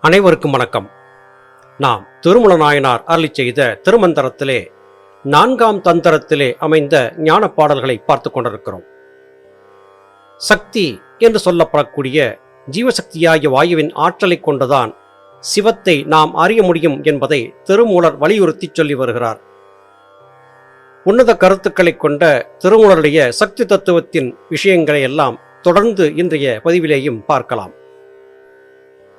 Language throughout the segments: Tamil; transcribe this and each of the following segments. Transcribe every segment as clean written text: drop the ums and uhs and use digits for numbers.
அனைவருக்கும் வணக்கம். நாம் திருமூல நாயனார் அருளி செய்த திருமந்திரத்திலே 4ஆம் தந்திரத்திலே அமைந்த ஞான பாடல்களை பார்த்து கொண்டிருக்கிறோம். சக்தி என்று சொல்லப்படக்கூடிய ஜீவசக்தியாகிய வாயுவின் ஆற்றலை கொண்டுதான் சிவத்தை நாம் அறிய முடியும் என்பதை திருமூலர் வலியுறுத்தி சொல்லி வருகிறார். உன்னத கருத்துக்களை கொண்ட திருமூலருடைய சக்தி தத்துவத்தின் விஷயங்களை எல்லாம் தொடர்ந்து இன்றைய பதிவிலேயும் பார்க்கலாம்.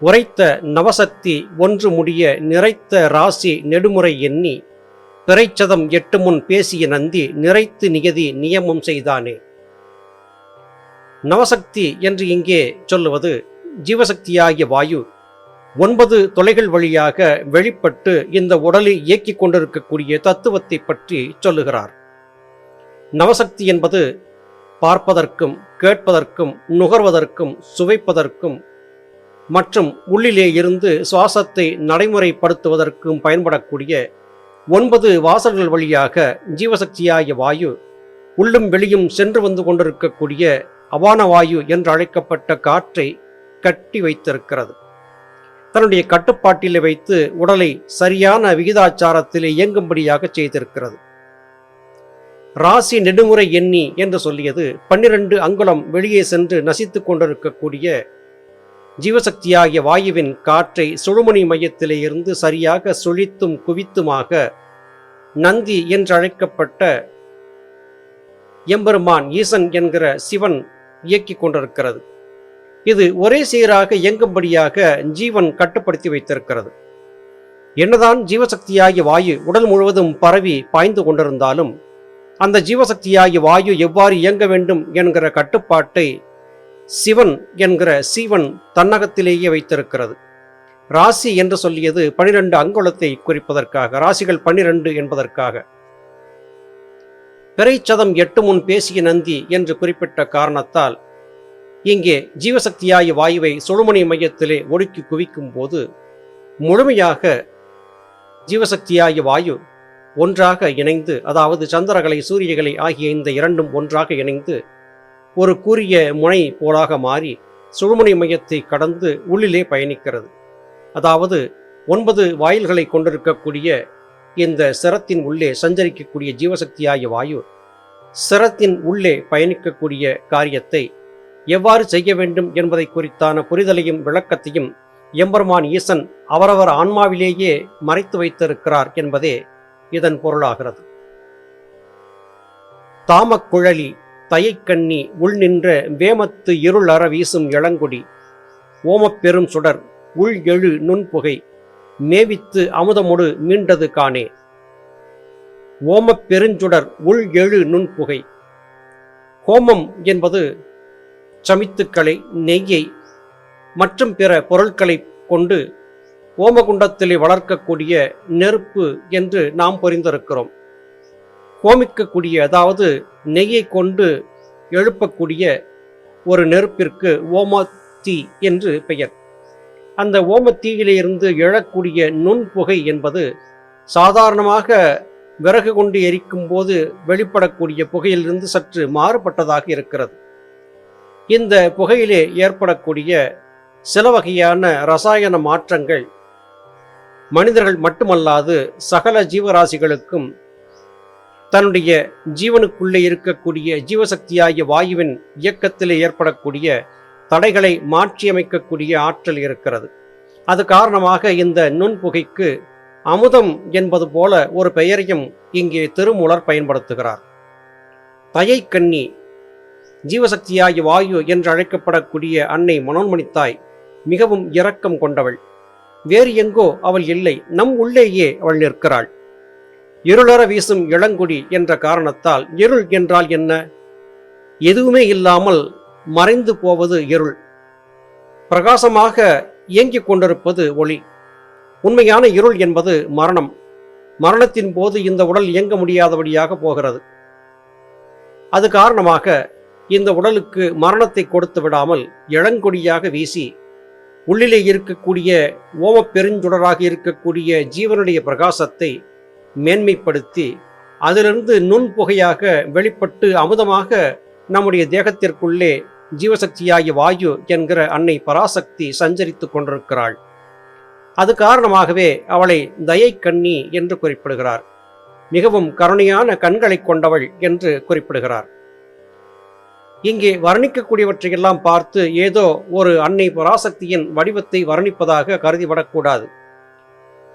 உரைத்த நவசக்தி ஒன்று முடிய நிறைத்த ராசி நெடுமுறை எண்ணி பிறைச்சதம் 8 முன் பேசிய நந்தி நிறைத்து நியதி நியமம் செய்தானே. நவசக்தி என்று இங்கே சொல்லுவது ஜீவசக்தியாகிய வாயு 9 தொலைகள் வழியாக வெளிப்பட்டு இந்த உடலை இயக்கிக் கொண்டிருக்கக்கூடிய தத்துவத்தை பற்றி சொல்லுகிறார். நவசக்தி என்பது பார்ப்பதற்கும் கேட்பதற்கும் நுகர்வதற்கும் சுவைப்பதற்கும் மற்றும் உள்ளிலே இருந்து சுவாசத்தை நடைமுறைப்படுத்துவதற்கும் பயன்படக்கூடிய 9 வாசல்கள் வழியாக ஜீவசக்தியாகிய வாயு உள்ளும் வெளியும் சென்று வந்து கொண்டிருக்கக்கூடிய அபான வாயு என்று அழைக்கப்பட்ட காற்றை கட்டி வைத்திருக்கிறது. தன்னுடைய கட்டுப்பாட்டிலே வைத்து உடலை சரியான விகிதாச்சாரத்திலே இயங்கும்படியாக செய்திருக்கிறது. ராசி நெடுமுறை எண்ணி என்று சொல்லியது 12 அங்குலம் வெளியே சென்று நசித்து கொண்டிருக்கக்கூடிய ஜீவசக்தியாகிய வாயுவின் காற்றை சுழுமணி மையத்திலே இருந்து சரியாக சுழித்தும் குவித்துமாக நந்தி என்று அழைக்கப்பட்ட எம்பெருமான் ஈசன் என்கிற சிவன் இயக்கிக் கொண்டிருக்கிறது. இது ஒரே சீராக இயங்கும்படியாக ஜீவன் கட்டுப்படுத்தி வைத்திருக்கிறது. என்னதான் ஜீவசக்தியாகிய வாயு உடல் முழுவதும் பரவி பாய்ந்து கொண்டிருந்தாலும் அந்த ஜீவசக்தியாகிய வாயு எவ்வாறு இயங்க வேண்டும் என்கிற கட்டுப்பாட்டை சிவன் என்கிற சீவன் தன்னகத்திலேயே வைத்திருக்கிறது. ராசி என்று சொல்லியது 12 அங்குலத்தை குறிப்பதற்காக, ராசிகள் 12 என்பதற்காக. பிறைச்சதம் 8 முன் பேசிய நந்தி என்று குறிப்பிட்ட காரணத்தால் இங்கே ஜீவசக்தியாகிய வாயுவை சுழுமணி மையத்திலே ஒடுக்கி குவிக்கும் போது முழுமையாக ஜீவசக்தியாகிய வாயு ஒன்றாக இணைந்து, அதாவது சந்திரகலை சூரியகலை ஆகிய இந்த இரண்டும் ஒன்றாக இணைந்து ஒரு கூரிய முனை போலாக மாறி சுழுமணி மையத்தை கடந்து உள்ளிலே பயணிக்கிறது. அதாவது 9 வாயில்களை கொண்டிருக்கக்கூடிய இந்த சிரத்தின் உள்ளே சஞ்சரிக்கக்கூடிய ஜீவசக்தியாகிய வாயு சிரத்தின் உள்ளே பயணிக்கக்கூடிய காரியத்தை எவ்வாறு செய்ய வேண்டும் என்பதை குறித்தான புரிதலையும் விளக்கத்தையும் எம்பெருமான் ஈசன் அவரவர் ஆன்மாவிலேயே மறைத்து வைத்திருக்கிறார் என்பதே இதன் பொருளாகிறது. தாமக்குழலி தயைக்கண்ணி உள் நின்ற வேமத்து இருள் அற வீசும் இளங்குடி ஓமப்பெரும் சுடர் உள் எழு நுண்புகை மேவித்து அமுதமொடு மீண்டது காணே. ஓமப்பெருஞ்சுடர் உள் எழு நுண்புகை. ஹோமம் என்பது சமித்துக்களை, நெய்யை மற்றும் பிற பொருட்களை கொண்டு ஓமகுண்டத்திலே வளர்க்கக்கூடிய நெருப்பு என்று நாம் புரிந்திருக்கிறோம். ஹோமிக்கக்கூடிய, அதாவது நெய்யை கொண்டு எழுப்பக்கூடிய ஒரு நெருப்பிற்கு ஓமத்தீ என்று பெயர். அந்த ஓமத்தீயிலிருந்து எழக்கூடிய நுண்புகை என்பது சாதாரணமாக விறகு கொண்டு எரிக்கும் போது வெளிப்படக்கூடிய புகையிலிருந்து சற்று மாறுபட்டதாக இருக்கிறது. இந்த புகையிலே ஏற்படக்கூடிய சில வகையான ரசாயன மாற்றங்கள் மனிதர்கள் மட்டுமல்லாது சகல ஜீவராசிகளுக்கும் தன்னுடைய ஜீவனுக்குள்ளே இருக்கக்கூடிய ஜீவசக்தியாகிய வாயுவின் இயக்கத்திலே ஏற்படக்கூடிய தடைகளை மாற்றியமைக்கக்கூடிய ஆற்றல் இருக்கிறது. அது காரணமாக இந்த நுண்புகைக்கு அமுதம் என்பது போல ஒரு பெயரையும் இங்கே திருமூலர் பயன்படுத்துகிறார். தயைக்கண்ணி ஜீவசக்தியாகிய வாயு என்று அழைக்கப்படக்கூடிய அன்னை மனோன்மணித்தாய் மிகவும் இரக்கம் கொண்டவள். வேறு எங்கோ அவள் இல்லை, நம் உள்ளேயே அவள் நிற்கிறாள். இருளற வீசும் இளங்குடி என்ற காரணத்தால் இருள் என்றால் என்ன? எதுவுமே இல்லாமல் மறைந்து போவது இருள். பிரகாசமாக இயங்கிக் கொண்டிருப்பது ஒளி. உண்மையான இருள் என்பது மரணம். மரணத்தின் போது இந்த உடல் இயங்க முடியாதபடியாக போகிறது. அது காரணமாக இந்த உடலுக்கு மரணத்தை கொடுத்து விடாமல் இளங்கொடியாக வீசி உள்ளிலே இருக்கக்கூடிய ஓமப்பெருஞ்சுடராக இருக்கக்கூடிய ஜீவனுடைய பிரகாசத்தை மேன்மைப்படுத்தி அதிலிருந்து நுண்புகையாக வெளிப்பட்டு அமுதமாக நம்முடைய தேகத்திற்குள்ளே ஜீவசக்தியாகிய வாயு என்கிற அன்னை பராசக்தி சஞ்சரித்துக் கொண்டிருக்கிறாள். அது காரணமாகவே அவளை தயை கண்ணி என்று குறிப்பிடுகிறார். மிகவும் கருணையான கண்களை கொண்டவள் என்று குறிப்பிடுகிறார். இங்கே வர்ணிக்கக்கூடியவற்றையெல்லாம் பார்த்து ஏதோ ஒரு அன்னை பராசக்தியின் வடிவத்தை வர்ணிப்பதாக கருதிவிடக்கூடாது.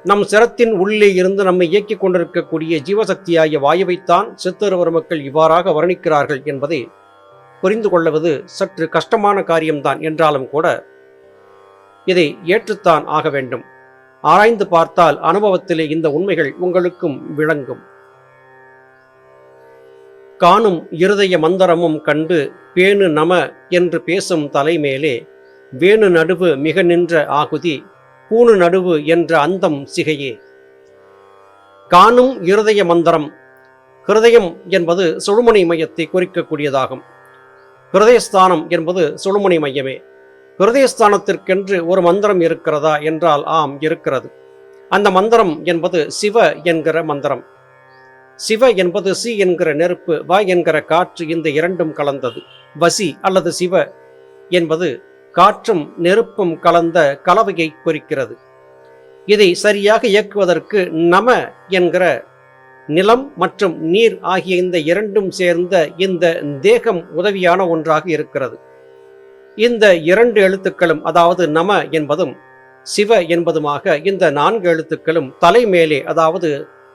நம் சிரத்தின் உள்ளே இருந்து நம்மை இயக்கிக் கொண்டிருக்கக்கூடிய ஜீவசக்தியாகிய வாயுவைத்தான் சித்தருவர் மக்கள் இவ்வாறாக வர்ணிக்கிறார்கள் என்பதை புரிந்து கொள்வது சற்று கஷ்டமான காரியம்தான் என்றாலும் கூட இதை ஏற்றுத்தான் ஆக வேண்டும். ஆராய்ந்து பார்த்தால் அனுபவத்திலே இந்த உண்மைகள் உங்களுக்கும் விளங்கும். காணும் இருதய மந்தரமும் கண்டு பேணு நம என்று பேசும் தலைமேலே வேணு நடுவு மிக நின்ற ஆகுதி பூணு நடுவு என்ற அந்தம் சிகையே. காணும் இருதய மந்தரம், ஹிருதயம் என்பது சுழுமுனை மையத்தை குறிக்கக்கூடியதாகும். ஹிருதயஸ்தானம் என்பது சுழுமுனை மையமே. ஹிருதயஸ்தானத்திற்கென்று ஒரு மந்திரம் இருக்கிறதா என்றால் ஆம், இருக்கிறது. அந்த மந்திரம் என்பது சிவ என்கிற மந்திரம். சிவ என்பது சி என்கிற நெருப்பு, வ என்கிற காற்று, இந்த இரண்டும் கலந்தது. வசி அல்லது சிவ என்பது காற்றும் நெருப்பும் கலந்த கலவையை குறிக்கிறது. இதை சரியாக இயக்குவதற்கு நம என்கிற நிலம் மற்றும் நீர் ஆகிய இந்த இரண்டும் சேர்ந்த இந்த தேகம் உதவியான ஒன்றாக இருக்கிறது. இந்த இரண்டு எழுத்துக்களும், அதாவது நம என்பதும் சிவ என்பதுமாக இந்த 4 எழுத்துக்களும் தலைமேலே, அதாவது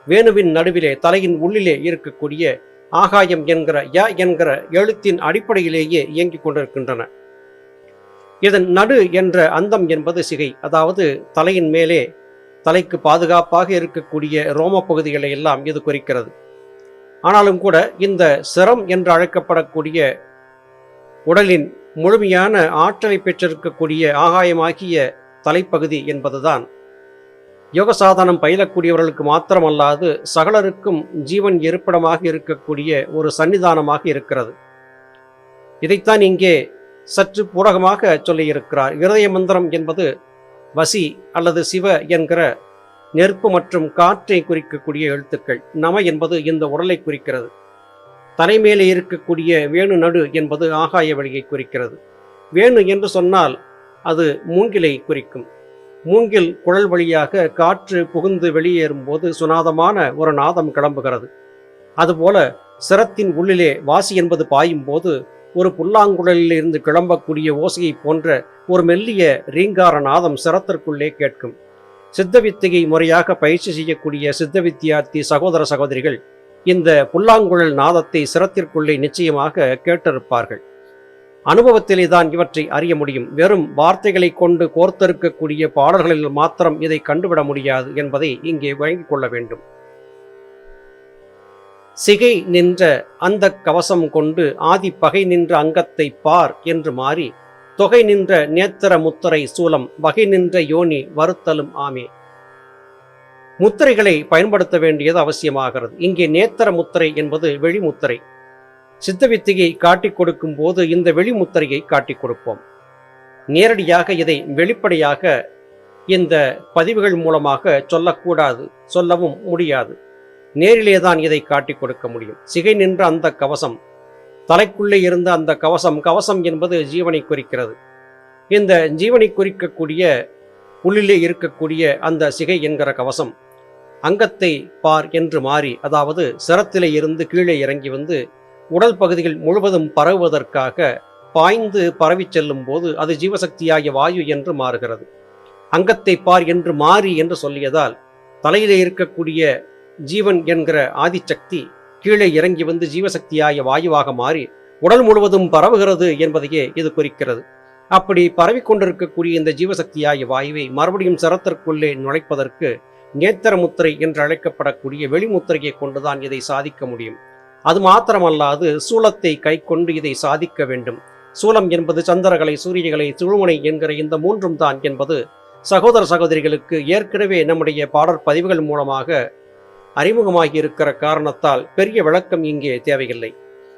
வேணுவின் நடுவிலே தலையின் உள்ளிலே இருக்கக்கூடிய ஆகாயம் என்கிற ய என்கிற எழுத்தின் அடிப்படையிலேயே இயங்கிக் கொண்டிருக்கின்றன. இதன் நடு என்ற அந்தம் என்பது சிகை, அதாவது தலையின் மேலே தலைக்கு பாதுகாப்பாக இருக்கக்கூடிய ரோம பகுதிகளை எல்லாம் இது குறிக்கிறது. ஆனாலும் கூட இந்த சிரம் என்று அழைக்கப்படக்கூடிய உடலின் முழுமையான ஆற்றலை பெற்றிருக்கக்கூடிய ஆகாயமாகிய தலைப்பகுதி என்பதுதான் யோக சாதனம் பயிலக்கூடியவர்களுக்கு மாத்திரமல்லாது சகலருக்கும் ஜீவன் இருப்பிடமாக இருக்கக்கூடிய ஒரு சன்னிதானமாக இருக்கிறது. இதைத்தான் இங்கே சற்று பூரகமாக சொல்லியிருக்கிறார். இருதய மந்திரம் என்பது வசி அல்லது சிவ என்கிற நெருப்பு மற்றும் காற்றை குறிக்கக்கூடிய எழுத்துக்கள். நம என்பது இந்த உடலை குறிக்கிறது. தலைமேலே இருக்கக்கூடிய வேணு நடு என்பது ஆகாய வழியை குறிக்கிறது. வேணு என்று சொன்னால் அது மூங்கிலை குறிக்கும். மூங்கில் குழல் வழியாக காற்று புகுந்து வெளியேறும் போது சுனாதமான ஒரு நாதம் கிளம்புகிறது. அதுபோல சிரத்தின் உள்ளிலே வாசி என்பது பாயும் போது ஒரு புல்லாங்குழலில் இருந்து கிளம்பக்கூடிய ஓசையை போன்ற ஒரு மெல்லிய ரீங்கார நாதம் சிரத்திற்குள்ளே கேட்கும். சித்த வித்தையை முறையாக பயிற்சி செய்யக்கூடிய சித்த வித்தியார்த்தி சகோதர சகோதரிகள் இந்த புல்லாங்குழல் நாதத்தை சிரத்திற்குள்ளே நிச்சயமாக கேட்டிருப்பார்கள். அனுபவத்திலே தான் இவற்றை அறிய முடியும். வெறும் வார்த்தைகளை கொண்டு கோர்த்திருக்கக்கூடிய பாடல்களில் மாத்திரம் இதை கண்டுவிட முடியாது என்பதை இங்கே வழங்கிக் கொள்ள வேண்டும். சிகை நின்ற அந்த கவசம் கொண்டு ஆதி பகை நின்ற அங்கத்தை பார் என்று மாறி தொகை நின்ற நேத்திர முத்திரை சூலம் வகை நின்ற யோனி வருத்தலும் ஆமே. முத்திரைகளை பயன்படுத்த வேண்டியது அவசியமாகிறது. இங்கே நேத்திர முத்திரை என்பது வெளிமுத்திரை. சித்தவித்தியை காட்டிக் கொடுக்கும் போது இந்த வெளிமுத்திரையை காட்டிக் கொடுப்போம். நேரடியாக இதை வெளிப்படையாக இந்த பதிவுகள் மூலமாக சொல்லக்கூடாது, சொல்லவும் முடியாது. நேரிலேதான் இதை காட்டிக் கொடுக்க முடியும். சிகை நின்ற அந்த கவசம், தலைக்குள்ளே இருந்த அந்த கவசம், கவசம் என்பது ஜீவனை குறிக்கிறது. இந்த ஜீவனை குறிக்கக்கூடிய உள்ளிலே இருக்கக்கூடிய அந்த சிகை என்கிற கவசம் அங்கத்தை பார் என்று மாறி, அதாவது சிரத்திலே இருந்து கீழே இறங்கி வந்து உடல் பகுதிகள் முழுவதும் பரவுவதற்காக பாய்ந்து பரவி செல்லும் போது அது ஜீவசக்தியாகிய வாயு என்று மாறுகிறது. அங்கத்தை பார் என்று மாறி என்று சொல்லியதால் தலையிலே இருக்கக்கூடிய ஜீவன் என்கிற ஆதிசக்தி கீழே இறங்கி வந்து ஜீவசக்தியாகிய வாயுவாக மாறி உடல் முழுவதும் பரவுகிறது என்பதையே இது குறிக்கிறது. அப்படி பரவிக்கொண்டிருக்கக்கூடிய இந்த ஜீவசக்தியாகிய வாயுவை மறுபடியும் சிரத்திற்குள்ளே நுழைப்பதற்கு நேத்திர முத்திரை என்று அழைக்கப்படக்கூடிய வெளிமுத்திரையை கொண்டுதான் இதை சாதிக்க முடியும். அது மாத்திரமல்லாது சூலத்தை கை கொண்டு இதை சாதிக்க வேண்டும். சூலம் என்பது சந்திரகலை, சூரியகலை, சுழுமுனை என்கிற இந்த மூன்றும் தான் என்பது சகோதர சகோதரிகளுக்கு ஏற்கனவே நம்முடைய பாடற் பதிவுகள் மூலமாக அறிமுகமாகி இருக்கிற காரணத்தால் பெரிய விளக்கம் இங்கே தேவையில்லை.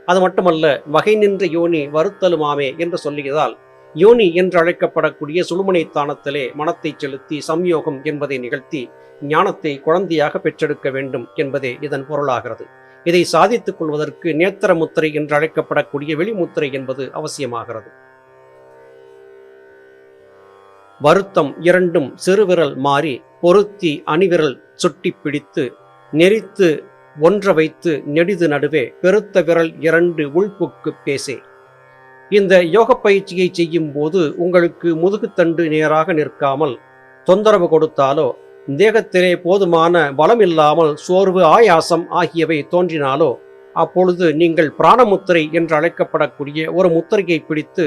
அது மட்டுமல்ல, வகை நின்ற யோனி வருத்தலுமாமே என்று சொல்லியதால் யோனி என்று அழைக்கப்படக்கூடிய சுழுமுனை தானத்திலே மனத்தை செலுத்தி சம்யோகம் என்பதை நிகழ்த்தி ஞானத்தை குழந்தையாக பெற்றெடுக்க வேண்டும் என்பதே இதன் பொருளாகிறது. இதை சாதித்துக் கொள்வதற்கு நேத்திர முத்திரை என்று அழைக்கப்படக்கூடிய வெளிமுத்திரை என்பது அவசியமாகிறது. வருத்தம் இரண்டும் சிறுவிரல் மாறி பொருத்தி அணிவிரல் சுட்டி பிடித்து நெறித்து ஒன்ற வைத்து நெடிது நடுவே பெருத்த விரல் இரண்டு உள்புக்கு பேசே. இந்த யோக பயிற்சியை செய்யும் போது உங்களுக்கு முதுகுத்தண்டு நேராக நிற்காமல் தொந்தரவு கொடுத்தாலோ, தேகத்திலே போதுமான பலம் இல்லாமல் சோர்வு ஆயாசம் ஆகியவை தோன்றினாலோ, அப்பொழுது நீங்கள் பிராணமுத்திரை என்று அழைக்கப்படக்கூடிய ஒரு முத்திரையை பிடித்து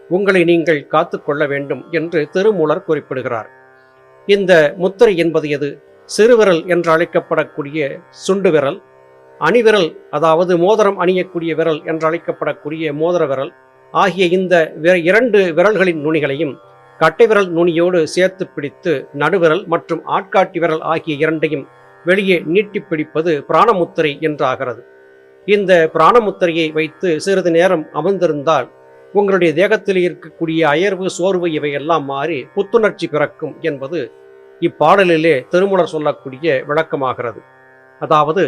உங்களை நீங்கள் காத்து கொள்ள வேண்டும் என்று திருமூலர் குறிப்பிடுகிறார். இந்த முத்திரை என்பது எது? சிறுவிரல் என்று அழைக்கப்படக்கூடிய சுண்டு விரல், அணிவிரல் அதாவது மோதிரம் அணியக்கூடிய விரல் என்று அழைக்கப்படக்கூடிய மோதிர விரல் ஆகிய இந்த இரண்டு விரல்களின் நுனிகளையும் கட்டை விரல் நுனியோடு சேர்த்து பிடித்து நடுவிரல் மற்றும் ஆட்காட்டி விரல் ஆகிய இரண்டையும் வெளியே நீட்டி பிடிப்பது பிராணமுத்திரை என்றாகிறது. இந்த பிராணமுத்திரையை வைத்து சிறிது நேரம் அமர்ந்திருந்தால் உங்களுடைய தேகத்தில் இருக்கக்கூடிய அயர்வு, சோர்வு இவையெல்லாம் மாறி புத்துணர்ச்சி பிறக்கும் என்பது இப்பாடலிலே திருமூலர் சொல்லக்கூடிய விளக்கமாகிறது. அதாவது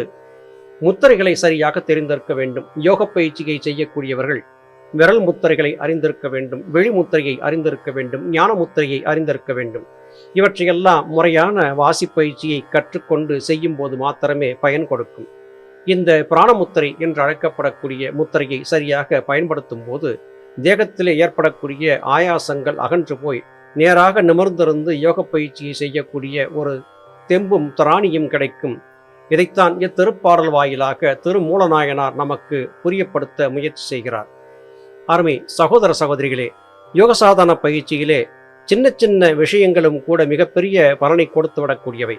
முத்திரைகளை சரியாக தெரிந்திருக்க வேண்டும். யோக பயிற்சியை செய்யக்கூடியவர்கள் விரல் முத்திரைகளை அறிந்திருக்க வேண்டும், வெளிமுத்திரையை அறிந்திருக்க வேண்டும், ஞான முத்திரையை அறிந்திருக்க வேண்டும். இவற்றையெல்லாம் முறையான வாசிப்பயிற்சியை கற்றுக்கொண்டு செய்யும் போது மாத்திரமே பயன் கொடுக்கும். இந்த பிராணமுத்திரை என்று அழைக்கப்படக்கூடிய முத்திரையை சரியாக பயன்படுத்தும் போது தேகத்திலே ஏற்படக்கூடிய ஆயாசங்கள் அகன்று போய் நேராக நிமிர்ந்திருந்து யோக பயிற்சியை செய்யக்கூடிய ஒரு தெம்பும் திராணியும் கிடைக்கும். இதைத்தான் இத்திருப்பாடல் வாயிலாக திருமூலநாயனார் நமக்கு புரியப்படுத்த முயற்சி செய்கிறார். அருமை சகோதர சகோதரிகளே, யோக சாதன பயிற்சியிலே சின்ன சின்ன விஷயங்களும் கூட மிகப்பெரிய பலனை கொடுத்து விடக்கூடியவை.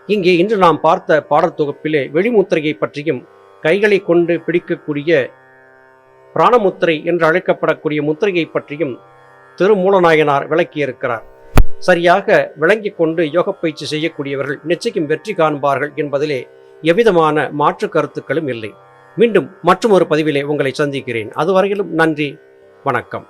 இங்கே இன்று நாம் பார்த்த பாடல் தொகுப்பிலே வெளிமுத்திரையை பற்றியும் கைகளை கொண்டு பிடிக்கக்கூடிய பிராணமுத்திரை என்று அழைக்கப்படக்கூடிய முத்திரையை பற்றியும் திருமூலநாயனார் விளக்கியிருக்கிறார். சரியாக விளங்கிக் கொண்டு யோக பயிற்சி செய்யக்கூடியவர்கள் நிச்சயம் வெற்றி காண்பார்கள் என்பதிலே எவ்விதமான மாற்று கருத்துக்களும் இல்லை. மீண்டும் மற்றொரு பதிவிலே உங்களை சந்திக்கிறேன். அதுவரையிலும் நன்றி, வணக்கம்.